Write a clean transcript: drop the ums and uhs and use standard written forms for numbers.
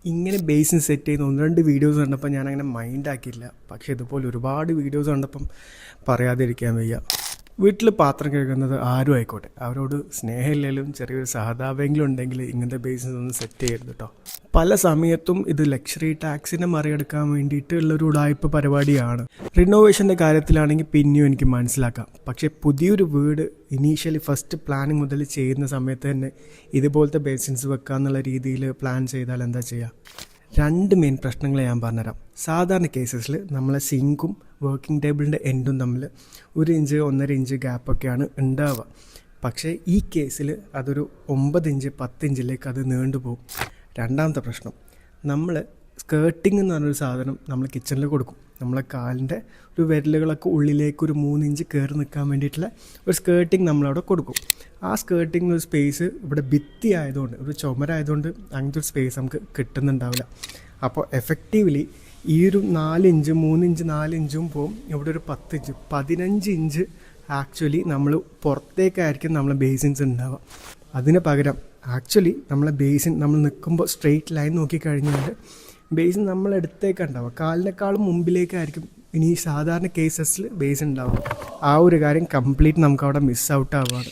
ഇങ്ങനെ basin set ചെയ്യുന്ന ഒന്ന് രണ്ട് വീഡിയോസ് കണ്ടപ്പോൾ ഞാനങ്ങനെ മൈൻഡ് ആക്കിയില്ല. പക്ഷേ ഇതുപോലെ ഒരുപാട് വീഡിയോസ് കണ്ടപ്പം പറയാതിരിക്കാൻ വയ്യ. വീട്ടിൽ പാത്രം കഴുകുന്നത് ആരും ആയിക്കോട്ടെ, അവരോട് സ്നേഹമില്ലെങ്കിലും ചെറിയൊരു സഹതാപമെങ്കിലും ഉണ്ടെങ്കിൽ ഇങ്ങനത്തെ ബേസിൻസ് ഒന്ന് സെറ്റ് ചെയ്യരുത് കേട്ടോ. പല സമയത്തും ഇത് ലക്ഷറി ടാക്സിനെ മറികടക്കാൻ വേണ്ടിയിട്ടുള്ളൊരു ഉടായ്പ പരിപാടിയാണ്. റിനോവേഷൻ്റെ കാര്യത്തിലാണെങ്കിൽ പിന്നെയും എനിക്ക് മനസ്സിലാക്കാം. പക്ഷേ പുതിയൊരു വീട് ഇനീഷ്യലി ഫസ്റ്റ് പ്ലാനിങ് മുതൽ ചെയ്യുന്ന സമയത്ത് തന്നെ ഇതുപോലത്തെ ബേസിൻസ് വെക്കാന്നുള്ള രീതിയിൽ പ്ലാൻ ചെയ്താൽ എന്താ ചെയ്യുക? രണ്ട് മെയിൻ പ്രശ്നങ്ങൾ ഞാൻ പറഞ്ഞുതരാം. സാധാരണ കേസസിൽ നമ്മളെ സിങ്കും വർക്കിംഗ് ടേബിളിൻ്റെ എൻഡും തമ്മിൽ 1 ഇഞ്ച് 1.5 ഇഞ്ച് ഗ്യാപ്പൊക്കെയാണ് ഉണ്ടാവുക. പക്ഷേ ഈ കേസിൽ അതൊരു 9 ഇഞ്ച് 10 ഇഞ്ചിലേക്ക് അത് നീണ്ടുപോകും. രണ്ടാമത്തെ പ്രശ്നം, നമ്മൾ സ്കേർട്ടിങ് എന്ന് പറഞ്ഞൊരു സാധനം നമ്മൾ കിച്ചണിൽ കൊടുക്കും. നമ്മളെ കാലിൻ്റെ ഒരു വിരലുകളൊക്കെ ഉള്ളിലേക്ക് ഒരു 3 ഇഞ്ച് കയറി നിൽക്കാൻ വേണ്ടിയിട്ടുള്ള ഒരു സ്കേർട്ടിങ് നമ്മളവിടെ കൊടുക്കും. ആ സ്കേർട്ടിങ് ഒരു സ്പേസ് ഇവിടെ ഭിത്തി ആയതുകൊണ്ട്, ഒരു ചുമരായതുകൊണ്ട് അങ്ങനത്തെ ഒരു സ്പേസ് നമുക്ക് കിട്ടുന്നുണ്ടാവില്ല. അപ്പോൾ എഫക്റ്റീവ്ലി ഈ ഒരു 4 ഇഞ്ച് 3 ഇഞ്ച് 4 ഇഞ്ചും പോവും. ഇവിടെ ഒരു 10 ഇഞ്ച് 15 ഇഞ്ച് ആക്ച്വലി നമ്മൾ പുറത്തേക്കായിരിക്കും നമ്മളെ ബേസിൻസ് ഉണ്ടാവുക. അതിന് പകരം ആക്ച്വലി നമ്മളെ ബേസിൻ നമ്മൾ നിൽക്കുമ്പോൾ സ്ട്രെയിറ്റ് ലൈൻ നോക്കിക്കഴിഞ്ഞാൽ ബേസിൻ നമ്മളെടുത്തേക്കുണ്ടാവുക, കാലിനേക്കാളും മുമ്പിലേക്കായിരിക്കും ഇനി സാധാരണ കേസസിൽ ബേസിൻ ഉണ്ടാവുക. ആ ഒരു കാര്യം കംപ്ലീറ്റ് നമുക്ക് അവിടെ മിസ് ഔട്ട് ആവുകയാണ്.